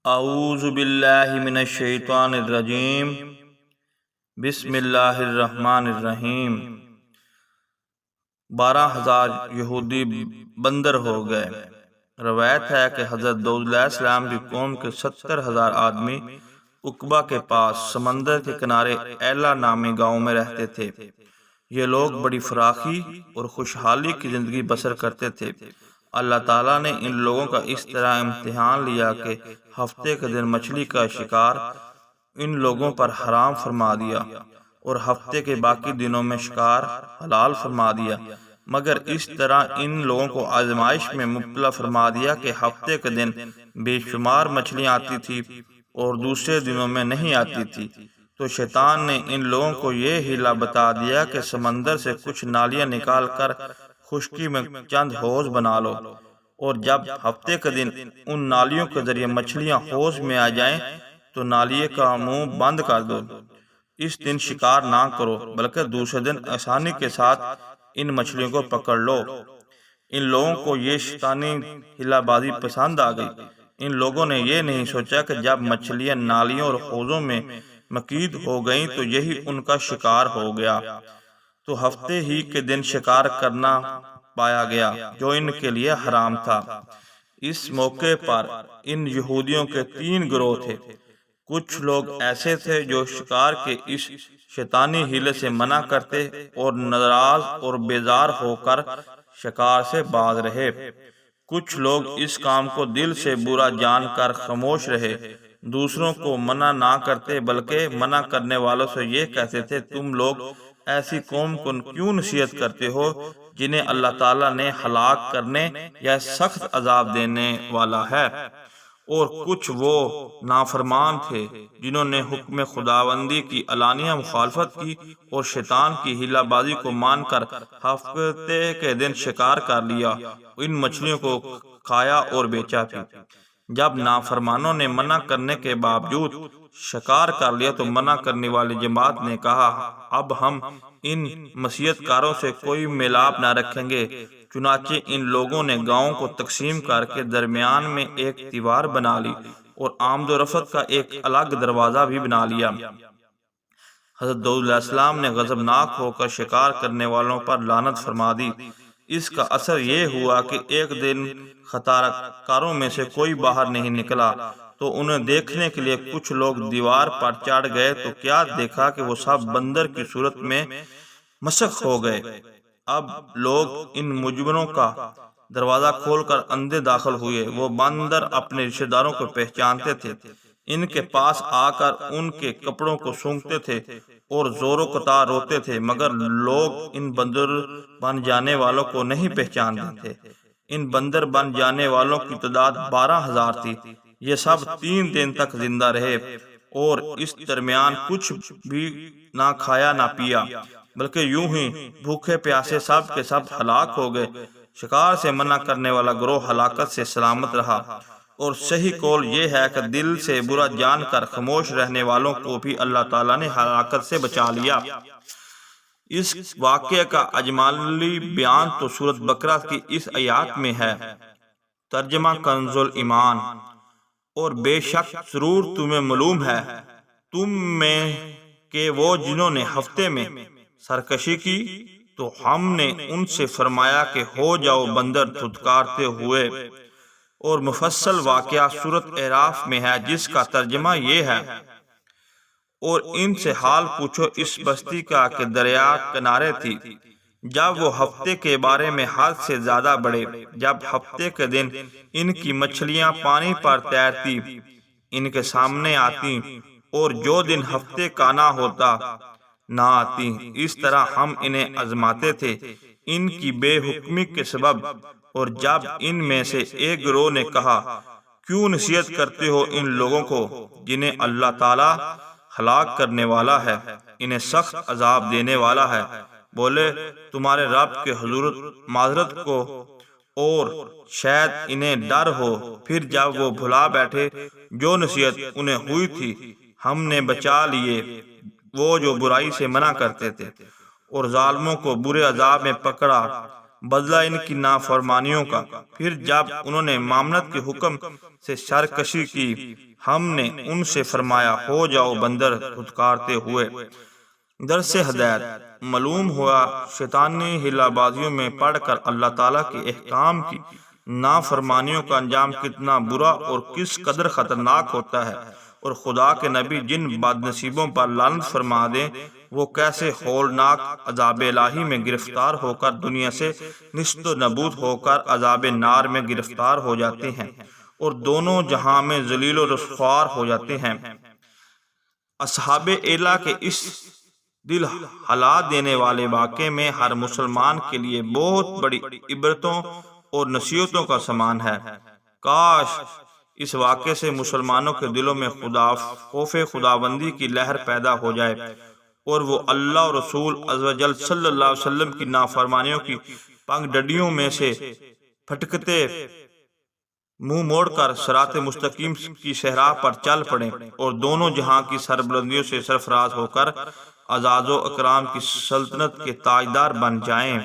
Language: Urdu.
اعوذ باللہ من الشیطان الرجیم بسم اللہ الرحمن الرحیم 12,000 یہودی بندر ہو گئے۔ روایت ہے کہ حضرت داؤد علیہ السلام کی قوم کے 70,000 آدمی عقبہ کے پاس سمندر کے کنارے ایلا نامی گاؤں میں رہتے تھے۔ یہ لوگ بڑی فراخی اور خوشحالی کی زندگی بسر کرتے تھے۔ اللہ تعالیٰ نے ان لوگوں کا اس طرح امتحان لیا کہ ہفتے کے دن مچھلی کا شکار ان لوگوں پر حرام فرما دیا اور ہفتے کے باقی دنوں میں شکار حلال فرما دیا، مگر اس طرح ان لوگوں کو آزمائش میں مبتلا فرما دیا کہ ہفتے کے دن بے شمار مچھلیاں آتی تھی اور دوسرے دنوں میں نہیں آتی تھی۔ تو شیطان نے ان لوگوں کو یہ ہیلا بتا دیا کہ سمندر سے کچھ نالیاں نکال کر خشکی میں چند حوض بنا لو، اور جب ہفتے کے دن ان نالیوں کے ذریعے مچھلیاں حوض میں آ جائیں تو نالیے کا منہ بند کر دو۔ اس دن شکار نہ کرو بلکہ دوسرے دن آسانی کے ساتھ ان مچھلیوں کو پکڑ لو۔ ان لوگوں کو یہ شیطانی ہیلا بازی پسند آ گئی۔ ان لوگوں نے یہ نہیں سوچا کہ جب مچھلیاں نالیوں اور حوضوں میں مقید ہو گئیں تو یہی ان کا شکار ہو گیا، تو ہفتے ہی کے دن شکار کرنا پایا گیا جو ان کے لیے حرام تھا۔ اس موقع پر ان یہودیوں کے 3 گروہ تھے۔ کچھ لوگ ایسے تھے جو شکار کے اس شیطانی ہیلے سے منع کرتے اور ناراض اور بیزار ہو کر شکار سے باز رہے۔ کچھ لوگ اس کام کو دل سے برا جان کر خاموش رہے، دوسروں کو منع نہ کرتے بلکہ منع کرنے والوں سے یہ کہتے تھے، تم لوگ ایسی قوم کو کیوں نصیحت کرتے ہو جنہیں اللہ تعالیٰ نے ہلاک کرنے یا سخت عذاب دینے والا ہے۔ اور کچھ وہ نافرمان تھے جنہوں نے حکم خداوندی کی علانیہ مخالفت کی اور شیطان کی ہیلا بازی کو مان کر ہفتے کے دن شکار کر لیا، ان مچھلیوں کو کھایا اور بیچا بھی۔ جب نافرمانوں نے منع کرنے کے باوجود شکار کر لیا تو منع کرنے والی جماعت نے کہا، اب ہم ان معصیت کاروں سے کوئی میلاپ نہ رکھیں گے۔ چنانچہ ان لوگوں نے گاؤں کو تقسیم کر کے درمیان میں ایک دیوار بنا لی اور آمد و رفت کا ایک الگ دروازہ بھی بنا لیا۔ حضرت داؤد علیہ السلام نے غضبناک ہو کر شکار کرنے والوں پر لعنت فرما دی۔ اس کا اثر یہ ہوا کہ ایک دن خطا کاروں میں سے کوئی باہر نہیں نکلا، تو انہیں دیکھنے کے لیے کچھ لوگ دیوار پر چڑھ گئے تو کیا دیکھا کہ وہ سب بندر کی صورت میں مسخ ہو گئے۔ اب لوگ ان مجرموں کا دروازہ کھول کر اندر داخل ہوئے۔ وہ بندر اپنے رشتہ داروں کو پہچانتے تھے، ان کے پاس آ کر ان کے کپڑوں کو سونگھتے تھے اور زور و قطار روتے تھے، مگر لوگ ان بندر بن جانے والوں کو نہیں پہچانتے تھے۔ ان بندر بن جانے والوں کی تعداد 12,000 تھی۔ یہ سب 3 دن تک زندہ رہے اور اس درمیان کچھ بھی نہ کھایا نہ پیا، بلکہ یوں ہی بھوکے پیاسے سب کے سب ہلاک ہو گئے۔ شکار سے منع کرنے والا گروہ ہلاکت سے سلامت رہا، اور صحیح قول یہ ہے کہ دل سے برا جان کر خاموش رہنے والوں کو بھی اللہ تعالیٰ نے ہلاکت سے بچا لیا۔ اس واقعے کا اجمالی بیان تو سورۃ بقرہ کی اس آیات میں ہے۔ ترجمہ کنز الایمان۔ اور بے شک ضرور تمہیں معلوم ہے تم میں کہ وہ جنہوں نے ہفتے میں سرکشی کی تو ہم نے ان سے فرمایا کہ ہو جاؤ بندر دھتکارتے ہوئے، اور مفصل واقعہ سورۃ اعراف میں ہے جس کا ترجمہ یہ ہے، اور ان سے حال پوچھو اس بستی کا کہ دریا کنارے تھی جب وہ ہفتے کے بارے میں حد سے زیادہ بڑھے، جب ہفتے کے دن ان کی مچھلیاں پانی پر تیرتی ان کے سامنے آتی اور جو دن ہفتے کا نہ ہوتا نہ آتی۔ اس طرح ہم انہیں آزماتے تھے ان کی بے حکمی کے سبب۔ اور جب ان میں سے ایک گروہ نے کہا، کیوں نصیحت کرتے ہو ان لوگوں کو جنہیں اللہ تعالیٰ ہلاک کرنے والا ہے، انہیں سخت عذاب دینے والا ہے، بولے تمہارے رب کے حضور معذرت کو اور شاید انہیں ڈر ہو۔ پھر جب وہ بھلا بیٹھے جو نصیحت انہیں ہوئی تھی، ہم نے بچا لیے وہ جو برائی سے منع کرتے تھے، اور ظالموں کو برے عذاب میں پکڑا، بدلہ ان کی نافرمانیوں کا۔ پھر جب انہوں نے مامنت کے حکم سے سرکشی کی، ہم نے ان سے فرمایا ہو جاؤ بندر دھتکارتے ہوئے۔ درس ہدایت معلوم ہوا شیطانی ہلا بازیوں میں پڑھ کر اللہ تعالیٰ کے احکام کی نافرمانیوں کا انجام کتنا برا اور کس قدر خطرناک ہوتا ہے، اور خدا کے نبی جن بد نصیبوں پر لعنت فرما دیں وہ کیسے ہولناک عذاب الہی میں گرفتار ہو کر دنیا سے نیست و نابود ہو کر عذاب نار میں گرفتار ہو جاتے ہیں اور دونوں جہاں میں ذلیل و رسوار ہو جاتے ہیں۔ اصحاب ایلہ کے اس دل ہلا دینے والے واقعے میں ہر مسلمان کے لیے بہت بڑی عبرتوں اور نصیحتوں کا سامان ہے۔ کاش اس واقعے سے مسلمانوں کے دلوں میں خوف خداوندی کی لہر پیدا ہو جائے اور وہ اللہ اور رسول عز و جل صلی اللہ علیہ وسلم کی نافرمانیوں کی پگ ڈنڈیوں میں سے پھٹکتے منہ موڑ کر صراط مستقیم کی صحرا پر چل پڑیں اور دونوں جہاں کی سربلندیوں سے سرفراز ہو کر اعزاز و اکرام کی سلطنت کے تاجدار بن جائیں۔